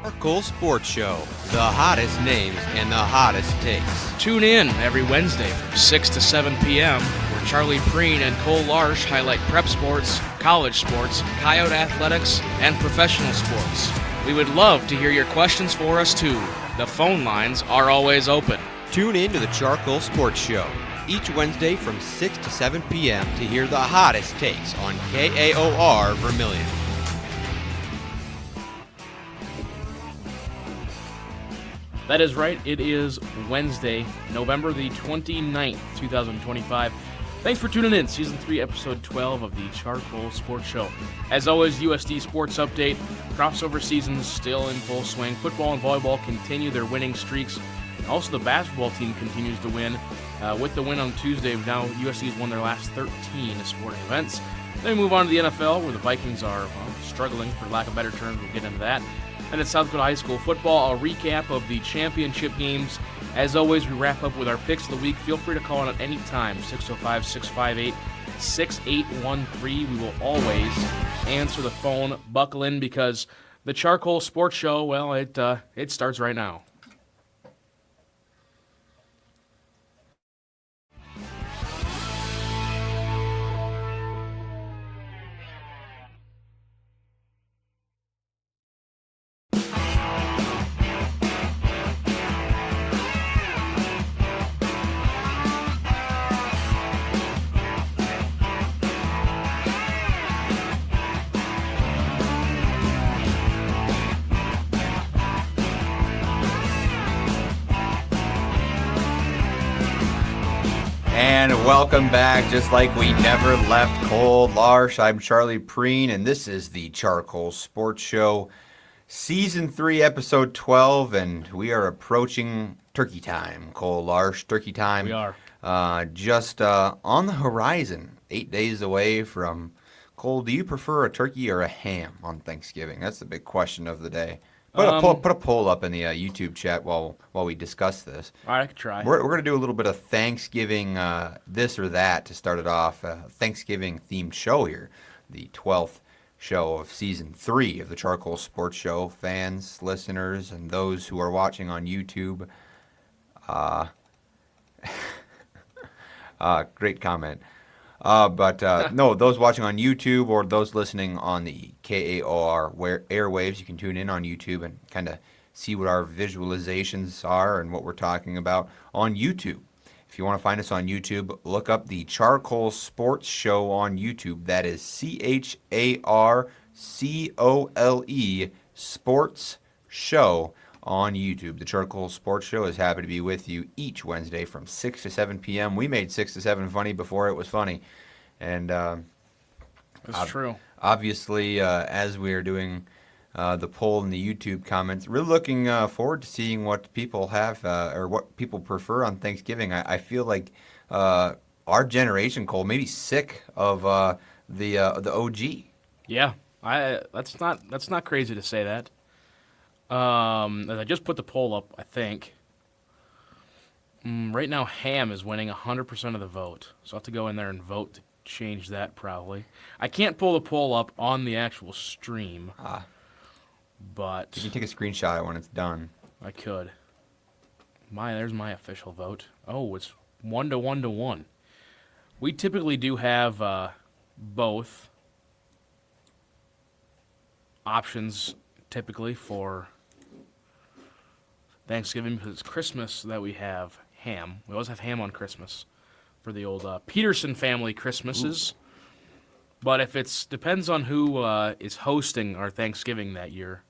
CharCole Sports Show. The hottest names and the hottest takes. Tune in every Wednesday from 6 to 7 p.m. where Prien and Cole Larsch highlight prep sports, college sports, coyote athletics, and professional sports. We would love to hear your questions for us too. The phone lines are always open. Tune in to the CharCole Sports Show each Wednesday from 6 to 7 p.m. to hear the hottest takes on KAOR Vermilion. That is right. It is Wednesday, November the 29th, 2025. Thanks for tuning in. Season 3, Episode 12 of the CharCole Sports Show. As always, USD Sports Update. Crossover season's still in full swing. Football and volleyball continue their winning streaks. Also, the basketball team continues to win. With the win on Tuesday, now USD has won their last 13 sporting events. Then we move on to the NFL, where the Vikings are struggling, for lack of better terms. We'll get into that. And at South Dakota High School football, a recap of the championship games. As always, we wrap up with our picks of the week. Feel free to call in at any time, 605-658-6813. We will always answer the phone. Buckle in because the CharCole Sports Show, well, it starts right now. And welcome back, just like we never left Cole Larsch. I'm Charlie Prien, and this is the CharCole Sports Show, Season 3, Episode 12, and we are approaching turkey time, Cole Larsch. Turkey time. We are. Just on the horizon, 8 days away from... Cole, do you prefer a turkey or a ham on Thanksgiving? That's the big question of the day. Put a poll up in the YouTube chat while we discuss this. All right, I could try. We're going to do a little bit of Thanksgiving this or that to start it off. Thanksgiving-themed show here, the 12th show of Season 3 of the CharCole Sports Show. Fans, listeners, and those who are watching on YouTube. Great comment. No, those watching on YouTube or those listening on the KAOR airwaves, you can tune in on YouTube and kind of see what our visualizations are and what we're talking about on YouTube. If you want to find us on YouTube, look up the CharCole Sports Show on YouTube. That is CharCole Sports Show on YouTube. The CharCole Sports Show is happy to be with you each Wednesday from 6 to 7 p.m. We made 6 to 7 funny before it was funny. And That's true. Obviously, as we are doing the poll in the YouTube comments, really looking forward to seeing what people have or what people prefer on Thanksgiving. I feel like our generation, Cole, may be sick of the OG. Yeah, that's not crazy to say that. I just put the poll up, I think. Right now, ham is winning 100% of the vote. So I'll have to go in there and vote to change that probably. I can't pull the poll up on the actual stream. But... You can take a screenshot when it's done. I could. There's my official vote. Oh, it's 1 to 1 to 1. We typically do have both options typically for Thanksgiving, because it's Christmas that we have ham. We always have ham on Christmas for the old Peterson family Christmases. Ooh. But if it's depends on who is hosting our Thanksgiving that year.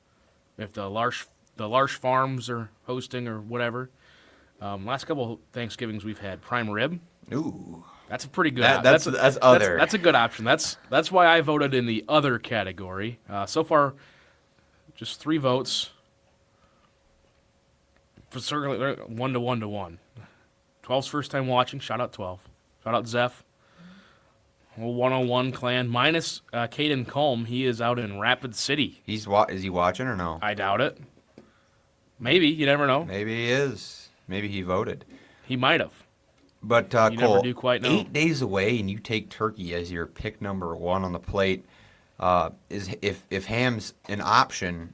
If the Larsch Farms are hosting or whatever. Last couple Thanksgivings we've had prime rib. Ooh, that's a pretty good. That's other. That's a good option. That's why I voted in the other category. So far, just 3 votes. For certainly 1 to 1 to 1. 12's first time watching. Shout out 12. Shout out Zeph. 101 clan minus Caden Colm. He is out in Rapid City. Is he watching or no? I doubt it. Maybe. You never know. Maybe he is. Maybe he voted. He might have. But you Cole, never do quite know. 8 days away, and you take turkey as your pick number 1 on the plate. If ham's an option,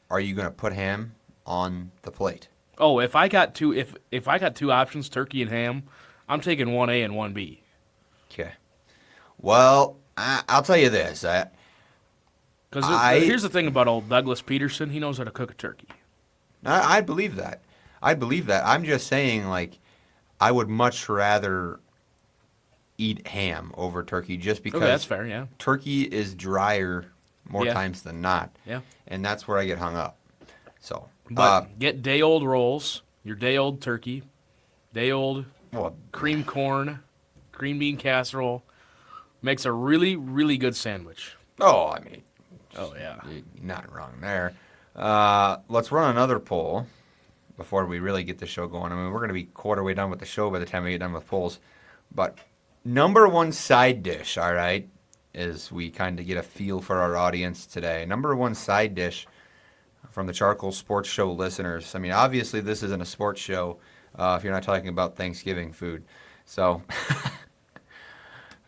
are you going to put ham on the plate? Oh, if I got two, if I got two options, turkey and ham, I'm taking 1A and 1B. Okay. Well, I'll tell you this. Because here's the thing about old Douglas Peterson. He knows how to cook a turkey. I believe that. I believe that. I'm just saying, like, I would much rather eat ham over turkey just because Okay, that's fair, yeah. turkey is drier more Yeah. times than not. Yeah. And that's where I get hung up. So, But get day-old rolls, your day-old turkey, day-old well, cream corn, green bean casserole. Makes a really, really good sandwich. oh, I mean, Oh, yeah. you're not wrong there. Let's run another poll before we really get the show going. I mean, we're going to be quarter way done with the show by the time we get done with polls. But number one side dish, all right, as we kind of get a feel for our audience today. Number one side dish from the CharCole Sports Show listeners. I mean, obviously this isn't a sports show if you're not talking about Thanksgiving food. So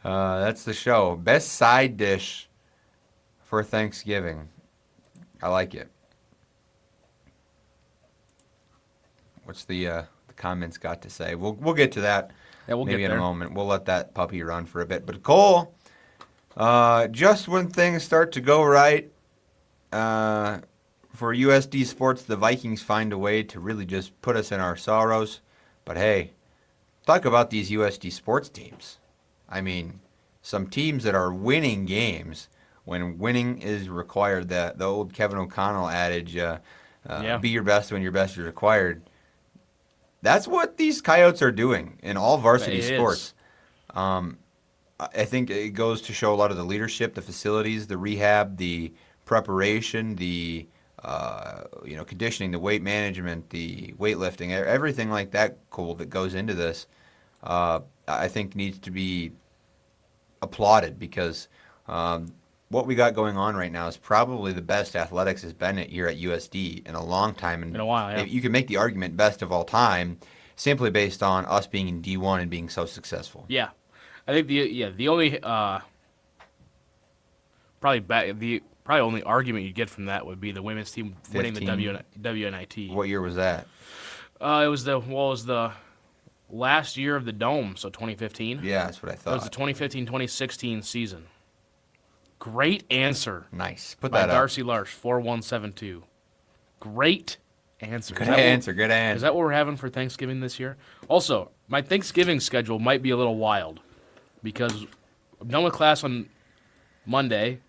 that's the show. Best side dish for Thanksgiving. I like it. What's the comments got to say? We'll get to that. Yeah, we'll maybe get in there. a moment. We'll let that puppy run for a bit. But Cole, just when things start to go right for USD Sports, the Vikings find a way to really just put us in our sorrows. But hey, talk about these USD Sports teams. I mean, some teams that are winning games when winning is required. The old Kevin O'Connell adage, be your best when your best is required. That's what these Coyotes are doing in all varsity sports. I think it goes to show a lot of the leadership, the facilities, the rehab, the preparation, the conditioning, the weight management, the weightlifting, everything like that, Cole, that goes into this. I think needs to be applauded because what we got going on right now is probably the best athletics has been here at USD in a long time. And in a while, yeah. you can make the argument best of all time simply based on us being in D1 and being so successful. Yeah. I think the only probably only argument you'd get from that would be the women's team winning the WNIT. What year was that? It was the last year of the Dome, so 2015. Yeah, that's what I thought. It was the 2015-2016 season. Great answer. Nice. Put by that up. Darcy Larsch, 4172. Great answer. Good answer. Is that what we're having for Thanksgiving this year? Also, my Thanksgiving schedule might be a little wild because I'm done with class on Monday.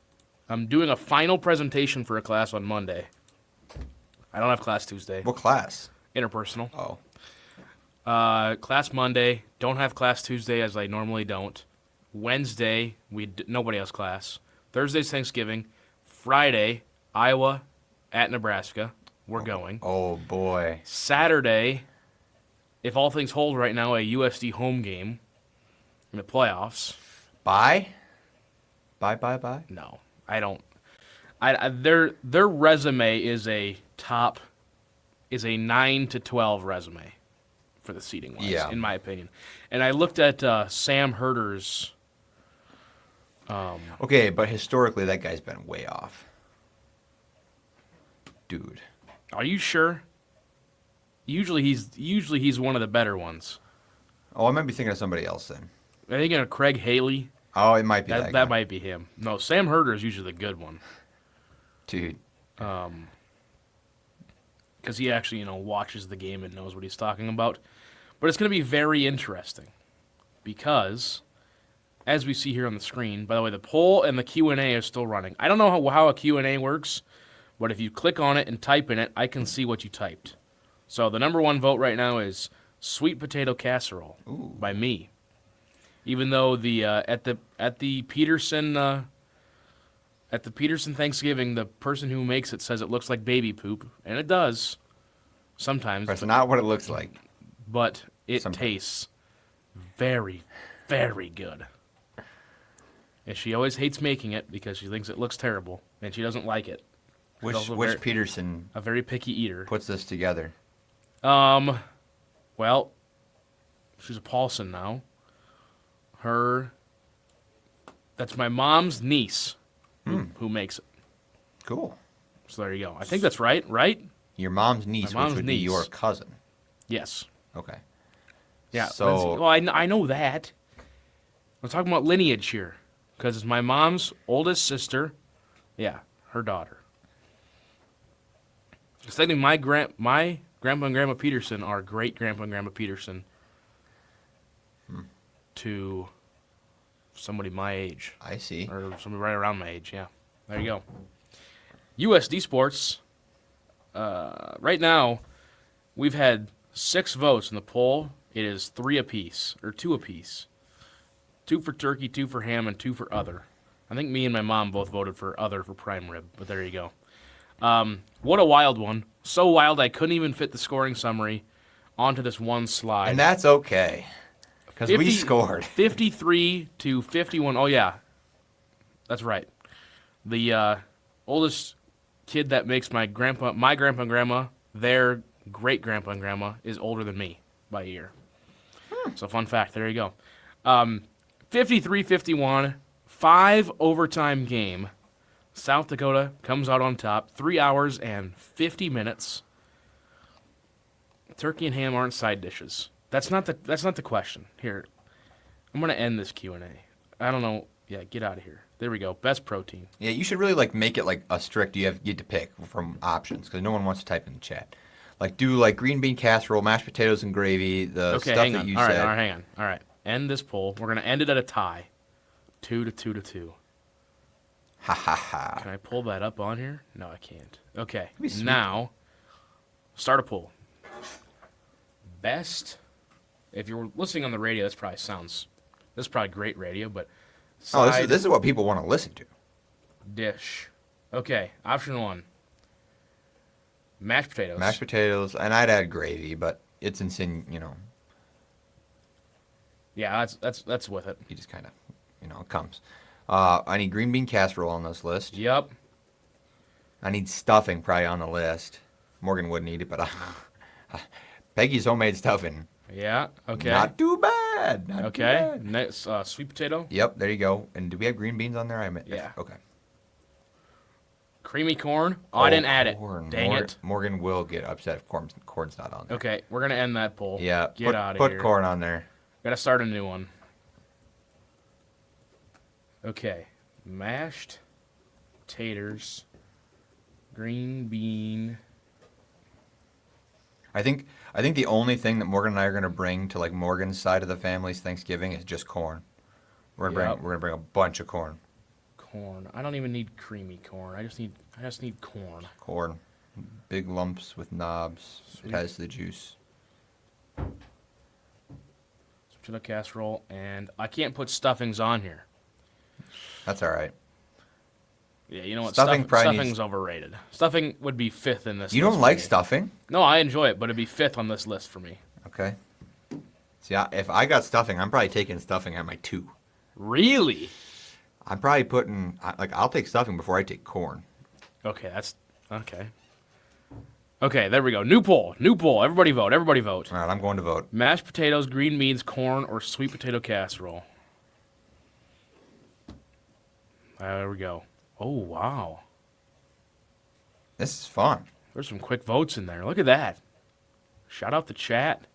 I'm doing a final presentation for a class on Monday. I don't have class Tuesday. What class? Interpersonal. Oh. Class Monday. Don't have class Tuesday as I normally don't. Wednesday, nobody has class. Thursday's Thanksgiving. Friday, Iowa at Nebraska. We're going. Oh, boy. Saturday, if all things hold right now, a USD home game in the playoffs. Bye? Bye? No, I don't. Their resume is a 9 to 12 resume for the seeding wise, in my opinion. And I looked at Sam Herder's. Okay, but historically that guy's been way off. Dude. Are you sure? Usually he's one of the better ones. Oh, I might be thinking of somebody else then. I think of Craig Haley. Oh, it might be that guy. That might be him. No, Sam Herder is usually the good one. Dude. Because he actually, watches the game and knows what he's talking about. But it's going to be very interesting because, as we see here on the screen, by the way, the poll and the Q&A is still running. I don't know how a Q&A works, but if you click on it and type in it, I can see what you typed. So the number one vote right now is sweet potato casserole by me. Even though the at the Peterson Thanksgiving, the person who makes it says it looks like baby poop, and it does sometimes. That's not what it looks like. But it tastes very, very good. And she always hates making it because she thinks it looks terrible, and she doesn't like it. Which Peterson? A very picky eater. Puts this together. Well, she's a Paulson now. That's my mom's niece who makes it. Cool. So there you go. I think that's right, right? Your mom's niece, My mom's which would be niece. your cousin. Yes. Okay. Yeah. So, Well, I know that. I'm talking about lineage here. Because it's my mom's oldest sister. Yeah, her daughter. It's technically my grandpa and grandma Peterson are great grandpa and grandma Peterson to somebody my age. I see. Or somebody right around my age, yeah. There you go. USD Sports. Right now, we've had 6 votes in the poll. It is 3 apiece, or 2 apiece. 2 for turkey, 2 for ham, and 2 for other. I think me and my mom both voted for other for prime rib, but there you go. What a wild one. So wild I couldn't even fit the scoring summary onto this one slide. And that's okay. Because we scored. 53 to 51. Oh, yeah. That's right. The oldest kid that makes my grandpa and grandma, their great-grandpa and grandma, is older than me by a year. So fun fact. There you go. 53-51, 5 overtime game. South Dakota comes out on top. 3 hours and 50 minutes. Turkey and ham aren't side dishes. That's not the question. Here, I'm gonna end this Q&A. I don't know. Yeah, get out of here. There we go. Best protein. Yeah, you should really make it like a strict. You get to pick from options because no one wants to type in the chat. Do green bean casserole, mashed potatoes and gravy. The Okay, stuff hang that on. you All right, said. all right, hang on. All right, end this poll. We're gonna end it at a tie, 2-2. Ha ha ha. Can I pull that up on here? No, I can't. Okay, be sweet. now start a poll. Best. If you're listening on the radio, this is probably great radio, but Oh, side this is what people want to listen to. dish. Okay, option 1. Mashed potatoes. Mashed potatoes, and I'd add gravy, but it's Yeah, that's with it. you just kind of, it comes. I need green bean casserole on this list. Yep. I need stuffing probably on the list. Morgan wouldn't eat it, but Peggy's homemade stuffing. Yeah. Okay. Not too bad. Not too Okay. bad. Next, sweet potato. Yep, there you go. And do we have green beans on there? Yeah. Okay. Creamy corn. Oh, I didn't add corn. it. Dang it. Morgan will get upset if corn's not on there. Okay, we're gonna end that poll. Yeah. Get out of here. Put corn on there. Gotta start a new one. Okay. Mashed taters. Green bean. I think the only thing that Morgan and I are going to bring to Morgan's side of the family's Thanksgiving is just corn. We're gonna bring a bunch of corn. Corn. I don't even need creamy corn. I just need corn. Corn, big lumps with knobs. Sweet. It has the juice. Potato casserole, and I can't put stuffings on here. That's all right. Yeah, you know what? Stuffing probably Stuffing's overrated. Stuffing would be 5th in this. You list don't for like me. stuffing? No, I enjoy it, but it'd be 5th on this list for me. Okay. See, if I got stuffing, I'm probably taking stuffing at my 2. Really? I'm probably putting I'll take stuffing before I take corn. Okay, that's okay. Okay, there we go. New poll. Everybody vote. All right, I'm going to vote. Mashed potatoes, green beans, corn, or sweet potato casserole. There we go. Oh, wow. This is fun. There's some quick votes in there. Look at that. Shout out the chat.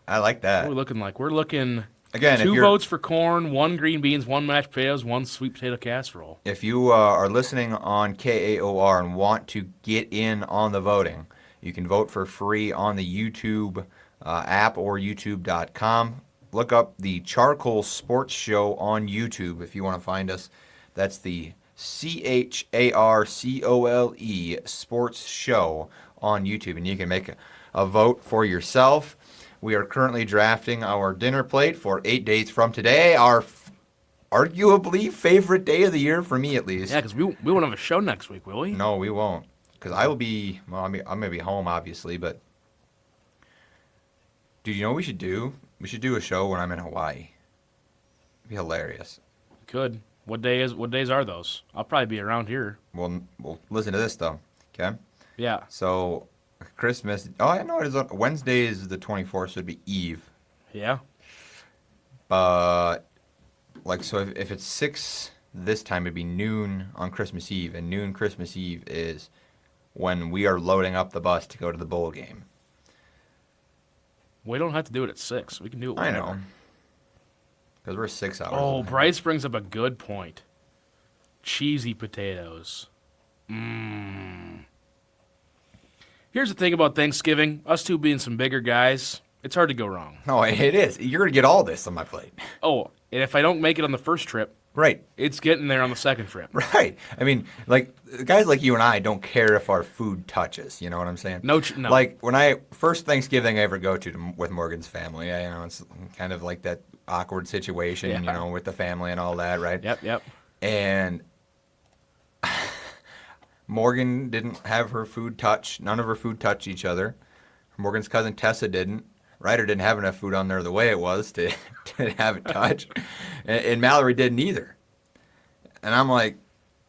I like that. What are we looking like? We're looking Again, 2 votes for corn, 1 green beans, 1 mashed potatoes, 1 sweet potato casserole. If you are listening on KAOR and want to get in on the voting, you can vote for free on the YouTube app or youtube.com. Look up the CharCole Sports Show on YouTube if you want to find us. That's the CHARCOLE Sports Show on YouTube, and you can make a vote for yourself. We are currently drafting our dinner plate for 8 days from today, our arguably favorite day of the year for me, at least. Yeah, because we won't have a show next week, will we? No, we won't, because I will be, I'm going to be home, obviously, but dude, you know what we should do? We should do a show when I'm in Hawaii. It'd be hilarious. Could. What days are those? I'll probably be around here. We'll listen to this, though, okay? Yeah. So, Christmas, I know it is, Wednesday is the 24th, so it'd be Eve. Yeah. But, so if it's 6 this time it'd be noon on Christmas Eve, and noon Christmas Eve is when we are loading up the bus to go to the bowl game. We don't have to do it at 6. We can do it whenever. I know. Because we're 6 hours. Oh, away. Bryce brings up a good point. Cheesy potatoes. Here's the thing about Thanksgiving. Us two being some bigger guys, it's hard to go wrong. No, it is. You're going to get all this on my plate. Oh, and if I don't make it on the first trip, Right. it's getting there on the second trip. Right. I mean, like, guys like you and I don't care if our food touches. You know what I'm saying? No. Like, first Thanksgiving I ever go to with Morgan's family, it's kind of like that awkward situation, with the family and all that, right? Yep. And Morgan didn't have her food touch. None of her food touched each other. Morgan's cousin Tessa didn't. Ryder didn't have enough food on there the way it was to have it touch. And Mallory didn't either. And I'm like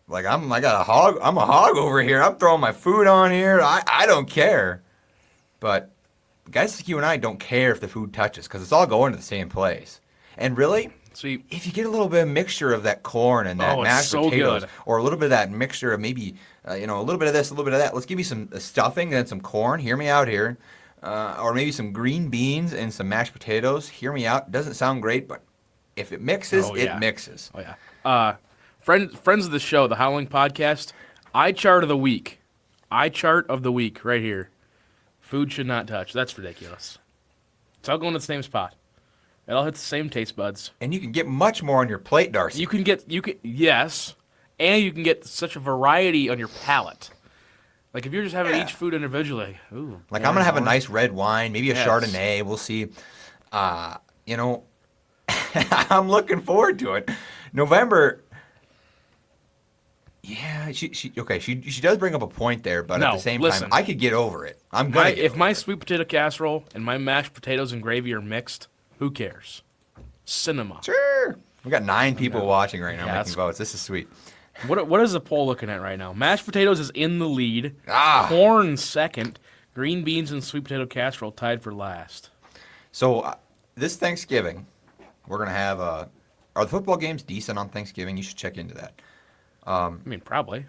I'm a hog over here. I'm throwing my food on here. I don't care. But guys like you and I don't care if the food touches because it's all going to the same place. And really, See, if you get a little bit of mixture of that corn and that mashed so potatoes, good. or a little bit of that mixture of maybe, a little bit of this, a little bit of that. Let's give you some stuffing and some corn. Hear me out here. Or maybe some green beans and some mashed potatoes. Hear me out. Doesn't sound great, but if it mixes, it mixes. Oh, yeah. Friends of the show, the Howling Podcast, eye chart of the week. Eye chart of the week right here. Food should not touch. That's ridiculous. It's all going to the same spot. It all hits the same taste buds. And you can get much more on your plate, Darcy. Yes, and you can get such a variety on your palate. Like if you're just having each food individually, ooh. Like I'm gonna have a nice red wine, maybe a Yes. Chardonnay. We'll see. I'm looking forward to it. November. Yeah, she does bring up a point there, but at the same time, I could get over it. If my sweet potato casserole and my mashed potatoes and gravy are mixed, who cares? Cinema. Sure. We got 9 people watching right now Yeah, making votes. This is sweet. What is the poll looking at right now? Mashed potatoes is in the lead. Corn second. Green beans and sweet potato casserole tied for last. So this Thanksgiving, we're gonna have are the football games decent on Thanksgiving? You should check into that. I mean, probably.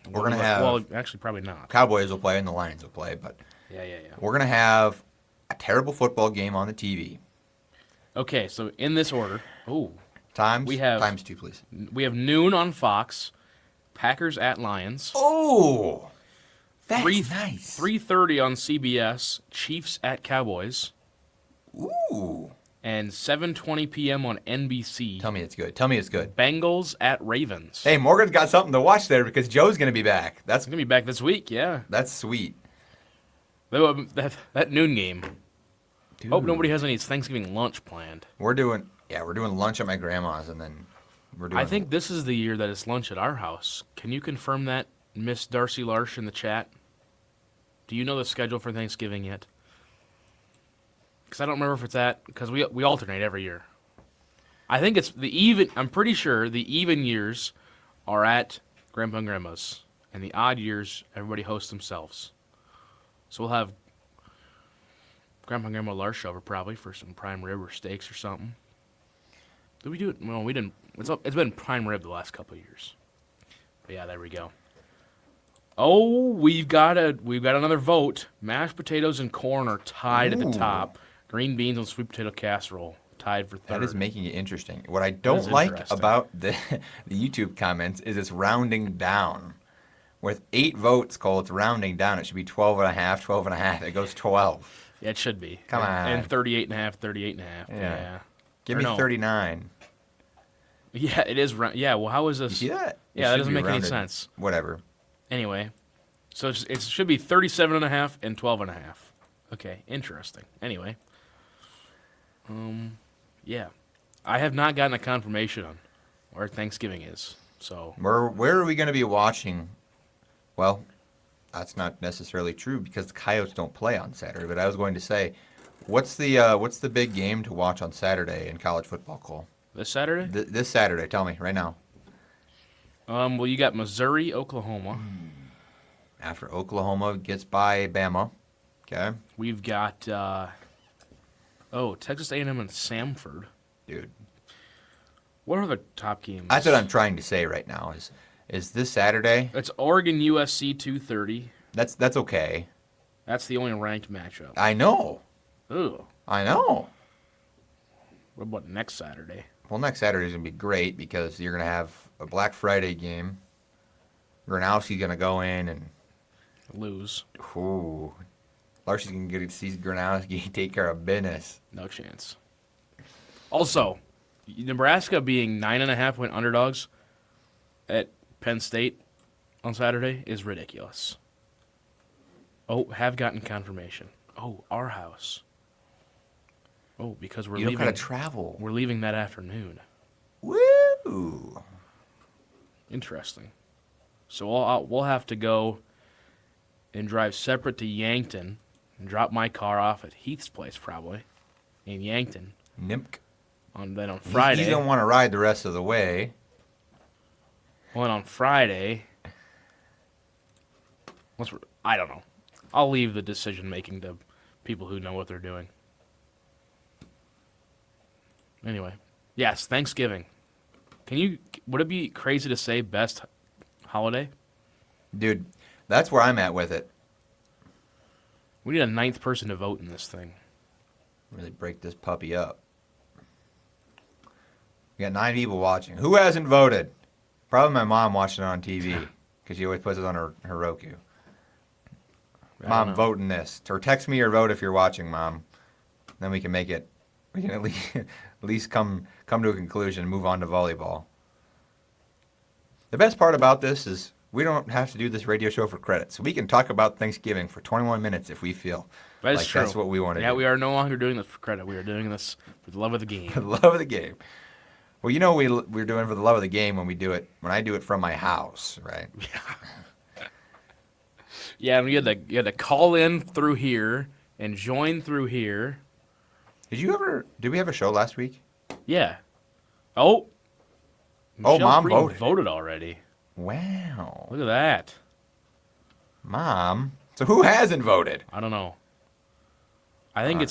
We're gonna have. Well, actually, probably not. Cowboys will play and the Lions will play, but Yeah. we're gonna have a terrible football game on the TV. Okay, so in this order, Times 2, please. we have noon on Fox, Packers at Lions. Oh, that's nice. 3:30 on CBS, Chiefs at Cowboys. Ooh. And 7:20 p.m. on NBC. Tell me it's good. Bengals at Ravens. Hey, Morgan's got something to watch there because Joe's going to be back. It's going to be back this week, yeah. That's sweet. That noon game. Dude. Hope nobody has any Thanksgiving lunch planned. We're doing lunch at my grandma's, and then we're doing. I think this is the year that it's lunch at our house. Can you confirm that, Miss Darcy Larsch in the chat? Do you know the schedule for Thanksgiving yet? Because I don't remember if it's because we alternate every year. I think it's I'm pretty sure the even years are at Grandpa and Grandma's, and the odd years everybody hosts themselves. So we'll have Grandpa and Grandma Larsch over probably for some prime rib or steaks or something. Did we do it? Well, we didn't. It's been prime rib the last couple of years. But yeah, there we go. Oh, we've got another vote. Mashed potatoes and corn are tied at the top. Green beans and sweet potato casserole tied for third. That is making it interesting. What I don't like about the YouTube comments is it's rounding down. With 8 votes, Cole, it's rounding down. It should be 12 and a half, 12 and a half. It goes 12. Yeah, it should be. Come on. And 38 and a half, 38 and a half. Yeah. Give me 39. Yeah, it is. Yeah, well, how is this? You see that? Yeah, that doesn't make any sense. Whatever. Anyway, so it should be 37 and a half and 12 and a half. Okay, interesting. Anyway. Yeah. I have not gotten a confirmation on where Thanksgiving is. So where are we going to be watching? Well, that's not necessarily true because the Coyotes don't play on Saturday. But I was going to say, what's the big game to watch on Saturday in college football, Cole? This Saturday? This Saturday. Tell me right now. Well, you got Missouri, Oklahoma. After Oklahoma gets by Bama, okay. We've got Texas A&M and Samford. Dude. What are the top games? That's what I'm trying to say right now. Is this Saturday? It's Oregon USC 2:30. That's okay. That's the only ranked matchup. I know. Ooh. I know. What about next Saturday? Well, next Saturday is going to be great because you're going to have a Black Friday game. Gronowski's going to go in and Lose. ooh, Larsch is going to get to see Gronowski take care of business. No chance. Also, Nebraska being 9.5-point underdogs at Penn State on Saturday is ridiculous. Oh, have gotten confirmation. Oh, our house. Oh, because we're You leaving. don't got to travel. We're leaving that afternoon. Woo! Interesting. So we'll have to go and drive separate to Yankton and drop my car off at Heath's place probably in Yankton. Nimk. Then on Friday. You don't want to ride the rest of the way. Well, and on Friday. I don't know. I'll leave the decision making to people who know what they're doing. Anyway, yes, Thanksgiving. Would it be crazy to say best holiday? Dude, that's where I'm at with it. We need a 9th person to vote in this thing. Really break this puppy up. We got 9 people watching. Who hasn't voted? Probably my mom watching it on TV because she always puts it on her Roku. Mom, vote in this. Or text me your vote if you're watching, Mom. Then we can make it. We can at least come to a conclusion and move on to volleyball. The best part about this is we don't have to do this radio show for credit. So we can talk about Thanksgiving for 21 minutes if we feel That's like true. that's what we want to do. Yeah, we are no longer doing this for credit. We are doing this for the love of the game. For the love of the game. Well, you know we're doing for the love of the game when I do it from my house, right? Yeah, and you had to call in through here and join through here. Did we have a show last week? Yeah. Oh. Oh, Michelle Mom Prien voted. voted already. Wow. Look at that. Mom. So who hasn't voted? I don't know. I think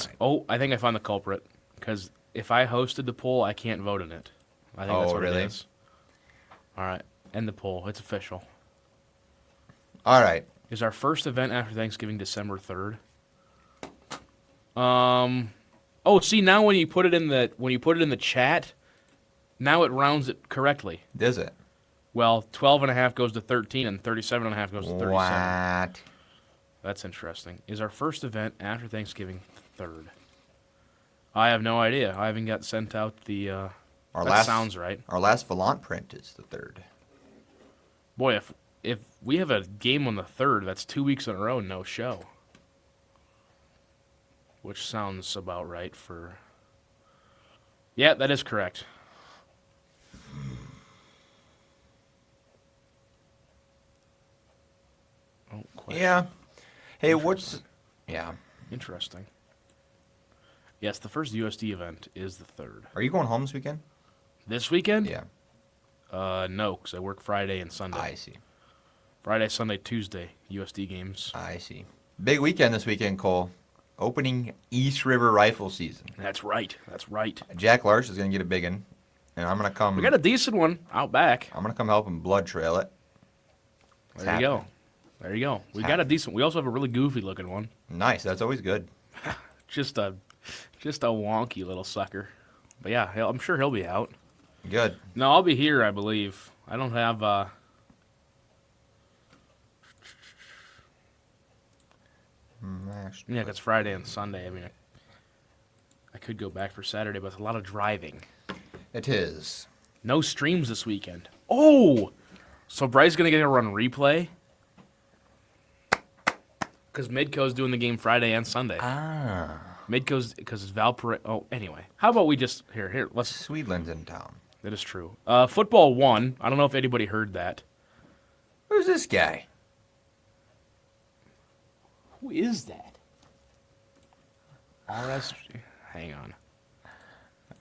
I think I found the culprit. Because if I hosted the poll, I can't vote in it. I think that's what really? it is. All right. End the poll. It's official. All right. Is our first event after Thanksgiving December 3rd? Oh, see, now when you put it in the chat, now it rounds it correctly. Does it? Well, 12.5 goes to 13 and 37.5 goes to 37. What? That's interesting. Is our first event after Thanksgiving 3rd? I have no idea. I haven't got sent out the sounds right. Our last Volant print is the 3rd. Boy, if we have a game on the 3rd, that's 2 weeks in a row, no show. Which sounds about right for... Yeah, that is correct. Oh, question. Yeah. Hey, Yeah. Interesting. Yes, the first USD event is the 3rd. Are you going home this weekend? This weekend? Yeah. No, because I work Friday and Sunday. I see. Friday, Sunday, Tuesday, USD games. I see. Big weekend this weekend, Cole. Opening East River rifle season. That's right. That's right. Jack Larsch is going to get a big one, and I'm going to come. We got a decent one out back. I'm going to come help him blood trail it. There you go. There you go. We got a decent. We also have a really goofy looking one. Nice. That's always good. Just a wonky little sucker. But yeah, I'm sure he'll be out. Good. No, I'll be here, I believe. I don't have. Yeah, it's Friday and Sunday. I mean, I could go back for Saturday, but it's a lot of driving. It is. No streams this weekend. Oh! So Bryce's going to get to run replay? Because Midco's doing the game Friday and Sunday. Ah. Midco's, because it's Valparaiso. Oh, anyway. How about we just, here, let's. Sweetland's in town. That is true. Football 1. I don't know if anybody heard that. Who's this guy? Who is that? Hang on.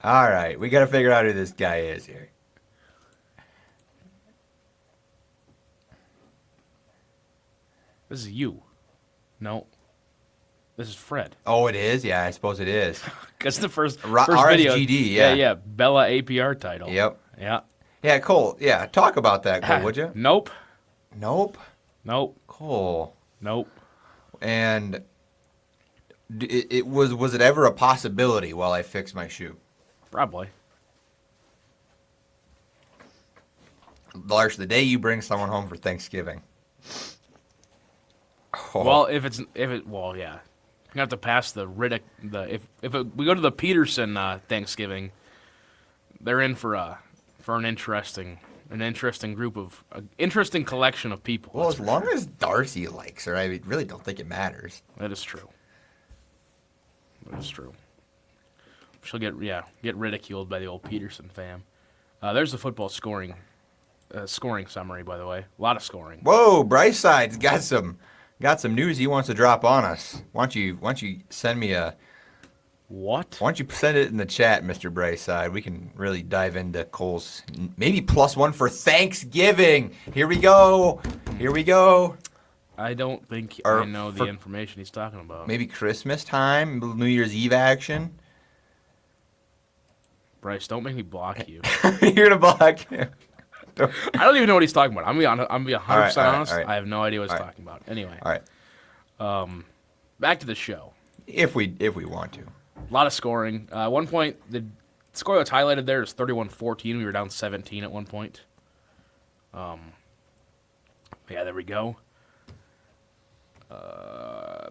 All right. We got to figure out who this guy is here. This is you. No. This is Fred. Oh, it is? Yeah, I suppose it is. That's the first RSGD, video. yeah. Yeah, Bella APR title. Yep. Yeah. Yeah, Cole. Yeah, talk about that, Cole, would you? Nope. Nope. Nope. Cole. Nope. And was it ever a possibility while I fixed my shoe? Probably. Larsh, the day you bring someone home for Thanksgiving. Oh. Well, well, yeah. You have to pass the Riddick. We go to the Peterson Thanksgiving, they're in for an interesting interesting collection of people. Well, as long as Darcy likes her, I really don't think it matters. That is true. That is true. She'll get ridiculed by the old Peterson fam. There's the football scoring summary, by the way. A lot of scoring. Whoa, Brightside got some news he wants to drop on us. Why don't you send me a what? Why don't you send it in the chat, Mr. Brightside? We can really dive into Cole's maybe +1 for Thanksgiving. Here we go. I don't think I know the information he's talking about. Maybe Christmas time, New Year's Eve action. Bryce, don't make me block you. You're gonna block him. I don't even know what he's talking about. I'm gonna be 100% honest. All right. I have no idea what he's talking about. Anyway. All right. Back to the show. If we want to. A lot of scoring. At one point, the score that's highlighted there is 31-14. We were down 17 at one point. Yeah, there we go.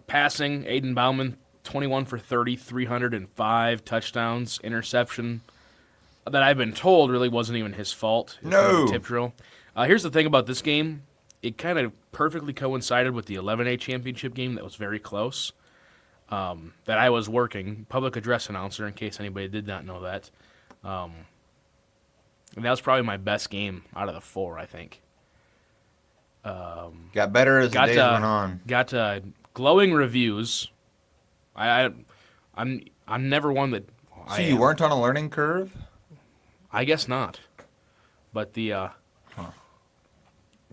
Passing, Aiden Bauman, 21 for 30, 305 touchdowns, interception that I've been told really wasn't even his fault. No. Tip drill. Here's the thing about this game. It kind of perfectly coincided with the 11A championship game that was very close. That I was working, public address announcer, in case anybody did not know that. And that was probably my best game out of the 4, I think. Got better as the days went on. Got glowing reviews. I'm never one that. So you weren't on a learning curve? I guess not. But got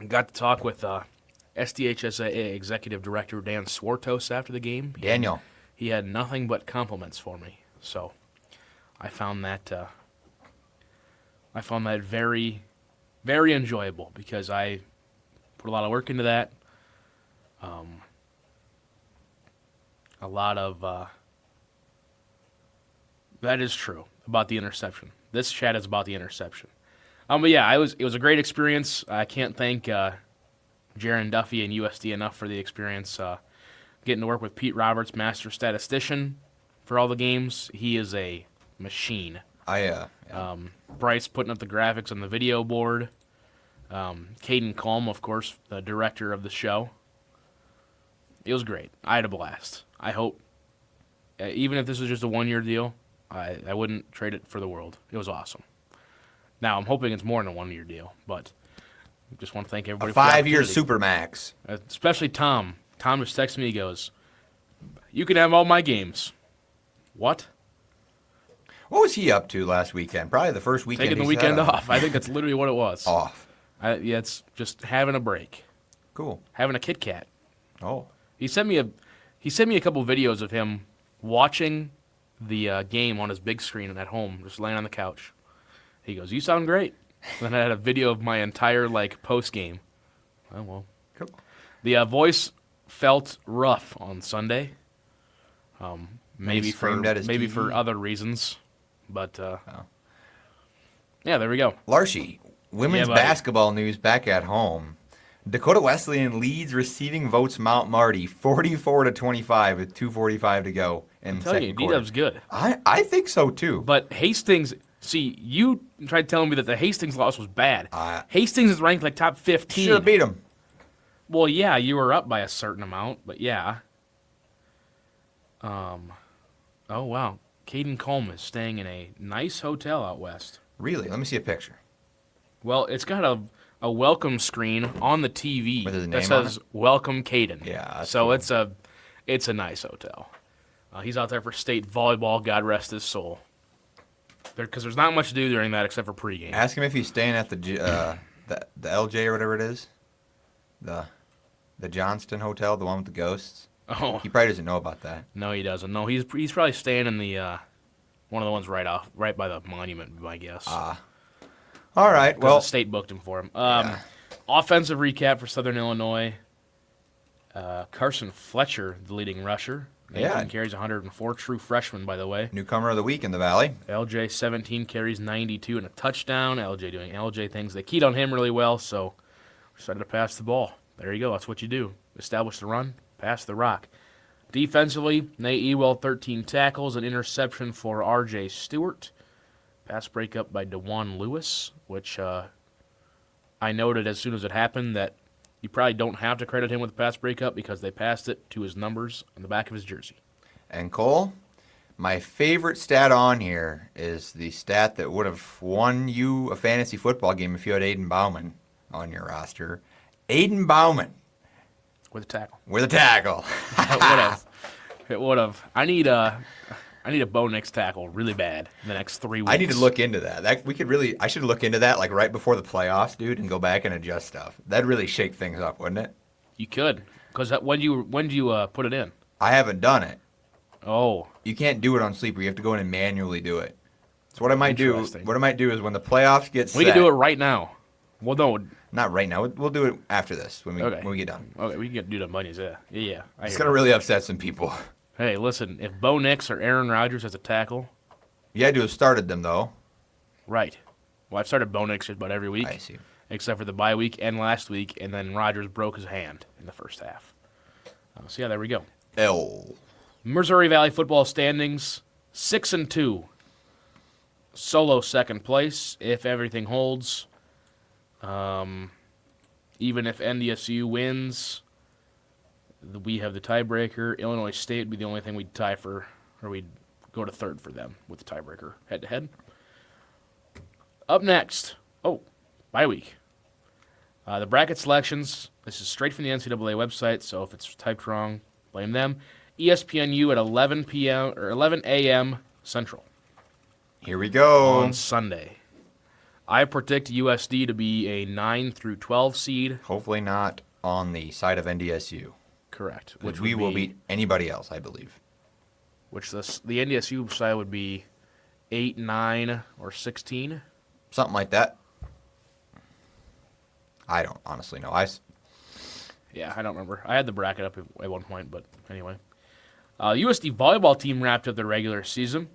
to talk with SDHSAA Executive Director Dan Swartos after the game. Daniel. He had nothing but compliments for me. So I found that very, very enjoyable because I put a lot of work into that. A lot of that is true about the interception. This chat is about the interception. But yeah, it was a great experience. I can't thank Jaron Duffy and USD enough for the experience. Getting to work with Pete Roberts, master statistician, for all the games. He is a machine. Bryce putting up the graphics on the video board. Caden Colm, of course, the director of the show. It was great. I had a blast. I hope, even if this was just a one-year deal, I wouldn't trade it for the world. It was awesome. Now, I'm hoping it's more than a one-year deal, but I just want to thank everybody for the 5-year Supermax. Especially Tom. Tom just texted me, he goes, "You can have all my games." What? What was he up to last weekend? Probably the first weekend. Taking the weekend off. I think that's literally what it was. Off. Yeah, it's just having a break. Cool. Having a Kit Kat. Oh. He sent me a couple videos of him watching the game on his big screen at home, just laying on the couch. He goes, "You sound great." And then I had a video of my entire post game. Oh well. Cool. The voice felt rough on Sunday. Maybe for other reasons, but yeah, there we go. Larshy, women's basketball news back at home. Dakota Wesleyan leads receiving votes Mount Marty 44-25 with 2:45 to go in the second quarter. D-Dub's good. I think so too. But Hastings, see, you tried telling me that the Hastings loss was bad. Hastings is ranked top 15. Should have beat them. Well, yeah, you were up by a certain amount, but yeah. Oh wow, Caden Colm is staying in a nice hotel out west. Really? Let me see a picture. Well, it's got a welcome screen on the TV that says "Welcome Caden." Yeah. So cool. it's a nice hotel. He's out there for state volleyball. God rest his soul. Because there's not much to do during that except for pregame. Ask him if he's staying at the LJ or whatever it is, the Johnston Hotel, the one with the ghosts. Oh, he probably doesn't know about that. No, he doesn't. No, he's probably staying in the one of the ones right by the monument, I guess. All right. Because Well, the state booked him for him. yeah. Offensive recap for Southern Illinois. Carson Fletcher, the leading rusher. 19 carries, 104. True freshman, by the way. Newcomer of the week in the Valley. LJ, 17 carries, 92, and a touchdown. LJ doing LJ things. They keyed on him really well, so decided to pass the ball. There you go. That's what you do. Establish the run, pass the rock. Defensively, Nate Ewell, 13 tackles, an interception for R.J. Stewart. Pass breakup by DeJuan Lewis, which I noted as soon as it happened that you probably don't have to credit him with the pass breakup because they passed it to his numbers on the back of his jersey. And Cole, my favorite stat on here is the stat that would have won you a fantasy football game if you had Aiden Bauman on your roster. Aiden Bauman. With a tackle. With a tackle. It would have. I need a Bo Nix tackle really bad in the next 3 weeks. I need to look into that. I should look into that like right before the playoffs, dude, and go back and adjust stuff. That'd really shake things up, wouldn't it? You could, because when do you put it in? I haven't done it. Oh, You can't do it on Sleeper. You have to go in and manually do it. So what I might do is when the playoffs get set. we can do it right now. Well, no, Not right now. We'll do it after this when we get done. Okay, we can do the bunnies. Yeah. It's gonna really upset some people. Hey, listen, if Bo Nix or Aaron Rodgers has a tackle, You had to have started them though. right. Well, I've started Bo Nix just about every week. I see. Except for the bye week and last week, and then Rodgers broke his hand in the first half. So yeah, there we go. L. Missouri Valley football standings 6-2. Solo second place if everything holds. Even if NDSU wins, we have the tiebreaker. Illinois State would be the only thing we'd tie for, or we'd go to third for them with the tiebreaker head to head. Up next, bye week. The bracket selections. This is straight from the NCAA website, so if it's typed wrong, blame them. ESPNU at 11 p.m. or 11 a.m. Central Here we go. on Sunday. I predict USD to be a 9 through 12 seed. Hopefully not on the side of NDSU. Correct. Which we will beat anybody else, I believe. Which the NDSU side would be 8, 9, or 16. Something like that. I don't honestly know. Yeah, I don't remember. I had the bracket up at one point, but anyway. USD volleyball team wrapped up their regular season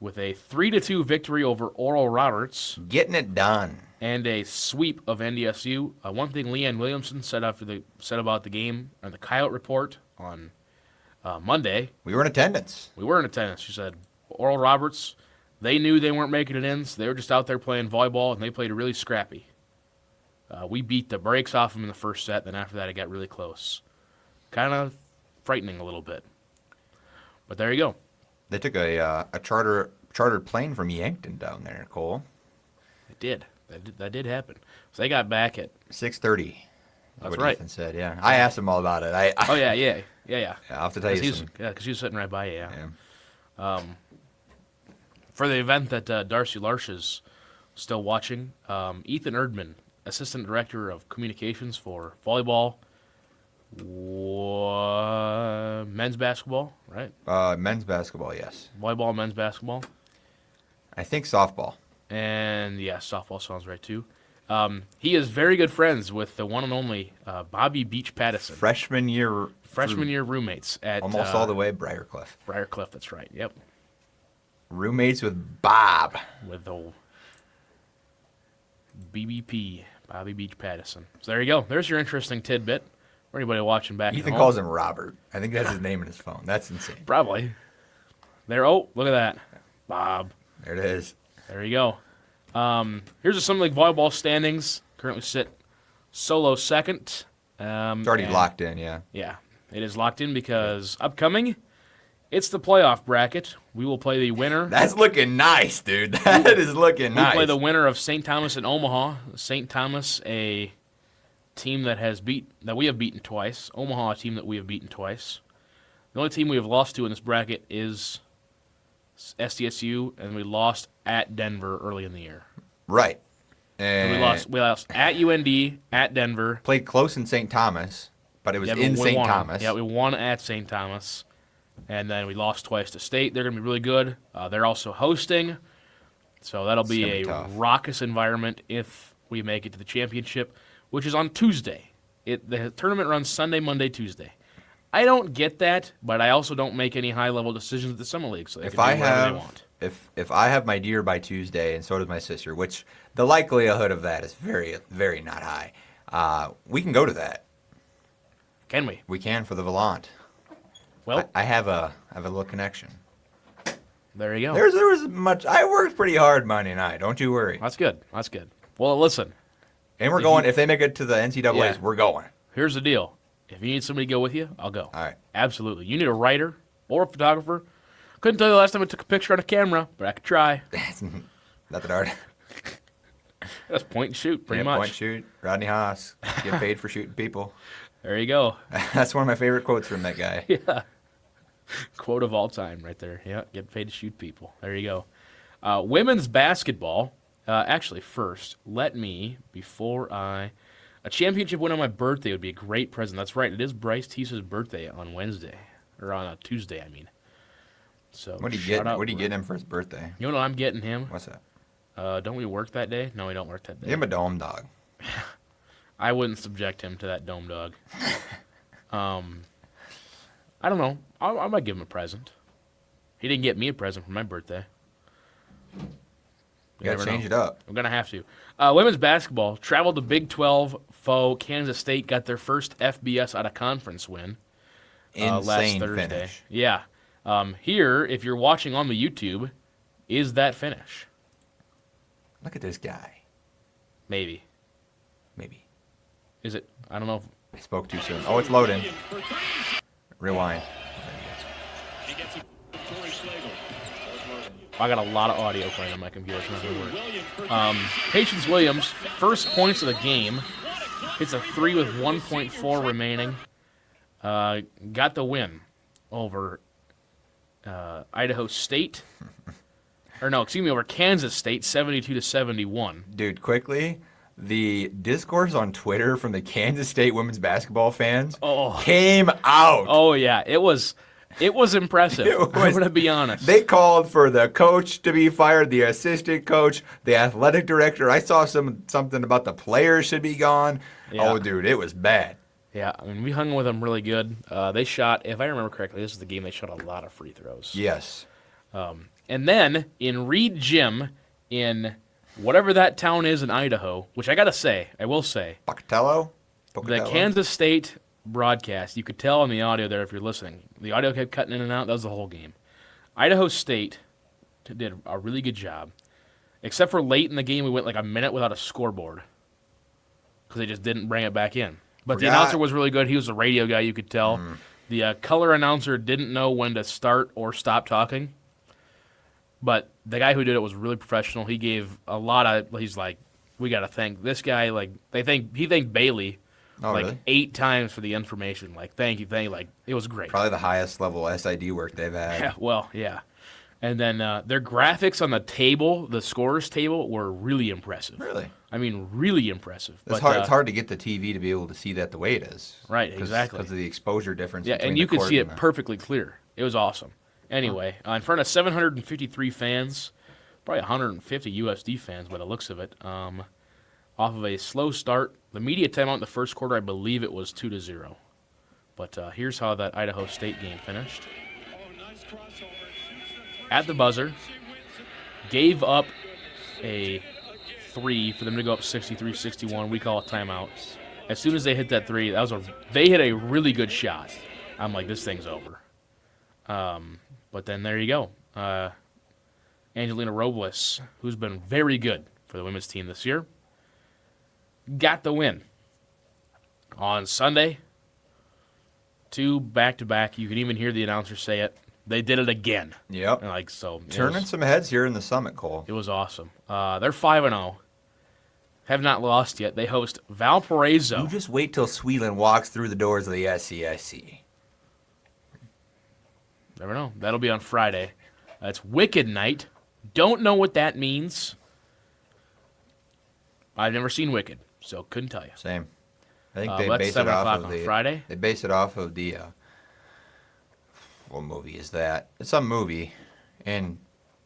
with a 3-2 victory over Oral Roberts. Getting it done. And a sweep of NDSU. One thing Leanne Williamson said about the game on the Coyote Report on Monday. We were in attendance. She said, Oral Roberts, they knew they weren't making it in, so they were just out there playing volleyball, and they played really scrappy. We beat the brakes off them in the first set, then after that it got really close. Kind of frightening a little bit. But there you go. They took a chartered plane from Yankton down there, Cole. It did. That did happen. So they got back at 6:30. That's what right. Ethan said, yeah. I asked him all about it. Yeah. I'll have to tell you some. Yeah, because he was sitting right by you, yeah. For the event that Darcy Larsch is still watching, Ethan Erdman, Assistant Director of Communications for volleyball, men's basketball, right? Men's basketball, yes. Volleyball, men's basketball. I think softball. And, yeah, softball sounds right, too. He is very good friends with the one and only Bobby Beach Pattison. Freshman year roommates at... almost all the way Briarcliff. Briarcliff, that's right, yep. Roommates with Bob. With the BBP, Bobby Beach Pattison. So there you go. There's your interesting tidbit. For anybody watching back Ethan at home. calls him Robert. I think that's his name in his phone. That's insane. Probably. There. Oh, look at that. Bob. There it is. There you go. Here's the Summer League volleyball standings. Currently sit solo second. It's already locked in, yeah. Yeah, it is locked in because upcoming, it's the playoff bracket. We will play the winner. That's looking nice, dude. That is looking nice. We play the winner of St. Thomas and Omaha. St. Thomas, a team that we have beaten twice. Omaha, a team that we have beaten twice. The only team we have lost to in this bracket is SDSU, and we lost at Denver early in the year. Right. And we lost at UND, at Denver. Played close in St. Thomas, but it was in St. Thomas. Yeah, we won at St. Thomas, and then we lost twice to State. They're going to be really good. They're also hosting. So that'll be gonna be a tough. raucous environment if we make it to the championship, which is on Tuesday. The tournament runs Sunday, Monday, Tuesday. I don't get that, but I also don't make any high-level decisions at the Summer League, so they If can do I whatever they have want. if I have my deer by Tuesday, and so does my sister, which the likelihood of that is very, very not high. We can go to that. Can we? We can for the Volant. Well, I have a little connection. there you go. There was much. I worked pretty hard Monday night. Don't you worry. That's good. That's good. Well, listen, And we're If going. you- If they make it to the NCAA's, Yeah. we're going. here's the deal. If you need somebody to go with you, I'll go. All right. Absolutely. You need a writer or a photographer. Couldn't tell you the last time I took a picture on a camera, but I could try. Nothing hard. That's point and shoot, pretty Yeah, much. Point shoot. Rodney Haas. Get paid for shooting people. There you go. That's one of my favorite quotes from that guy. Yeah. Quote of all time right there. Yeah, get paid to shoot people. There you go. Women's basketball. Actually, first, a championship win on my birthday would be a great present. That's right. It is Bryce Teese's birthday on Wednesday. Or on a Tuesday, I mean. So, What do you shout get? out, What do you Bryce. get him for his birthday? You know what I'm getting him? What's that? Don't we work that day? No, we don't work that day. Give him a dome dog. I wouldn't subject him to that dome dog. I don't know. I might give him a present. He didn't get me a present for my birthday. You gotta change it up. I'm going to have to. Women's basketball traveled to Big 12 foe. Kansas State got their first FBS out of conference win last Insane Thursday. finish. Yeah. Here, if you're watching on the YouTube, is that finish? Look at this guy. Maybe. Maybe. Is it? I don't know. I spoke too soon. Oh, it's loading. Rewind. I got a lot of audio playing on my computer. It's not going to work. Patience Williams, first points of the game. Hits a 3 with 1.4 remaining. Got the win over Idaho State. Over Kansas State, 72-71. Dude, quickly, the discourse on Twitter from the Kansas State women's basketball fans came out. Oh, yeah. It was impressive. I'm going to be honest. They called for the coach to be fired, the assistant coach, the athletic director. I saw something about the players should be gone. Yeah. Oh, dude, it was bad. Yeah, I mean, we hung with them really good. They shot, if I remember correctly, this is the game they shot a lot of free throws. Yes. And then in Reed Gym, in whatever that town is in Idaho, which I will say, Pocatello? the Kansas State broadcast, you could tell on the audio there if you're listening. The audio kept cutting in and out. That was the whole game. Idaho State did a really good job. Except for late in the game, we went like a minute without a scoreboard because they just didn't bring it back in. But the announcer was really good. He was a radio guy, you could tell. The color announcer didn't know when to start or stop talking. But the guy who did it was really professional. He gave a lot of. He's like, we got to thank this guy. Like he thanked Bailey really? 8 times for the information. Like thank you. Like it was great. Probably the highest level SID work they've had. Yeah, well, yeah. And then their graphics on the table, the scores table, were really impressive. Really? I mean, really impressive. It's hard to get the TV to be able to see that the way it is. Right, exactly. Because of the exposure difference. Yeah, between and you the could court see and it the- perfectly clear. It was awesome. Anyway, in front of 753 fans, probably 150 USD fans by the looks of it, off of a slow start. The media timeout in the first quarter, I believe it was 2-0. But here's how that Idaho State game finished. At the buzzer, gave up a 3 for them to go up 63-61. We call it timeout. As soon as they hit that 3, they hit a really good shot. I'm like, this thing's over. But then there you go. Angelina Robles, who's been very good for the women's team this year, got the win. On Sunday, 2 back-to-back. You can even hear the announcer say it. They did it again. Yep. Turning some heads here in the Summit, Cole. It was awesome. They're 5-0. Have not lost yet. They host Valparaiso. You just wait till Sweeland walks through the doors of the SCSC. Never know. That'll be on Friday. It's Wicked Night. Don't know what that means. I've never seen Wicked, so couldn't tell you. Same. I think that's they base it 7 off o'clock of on the Friday? They base it off of the what movie is that? It's some movie, and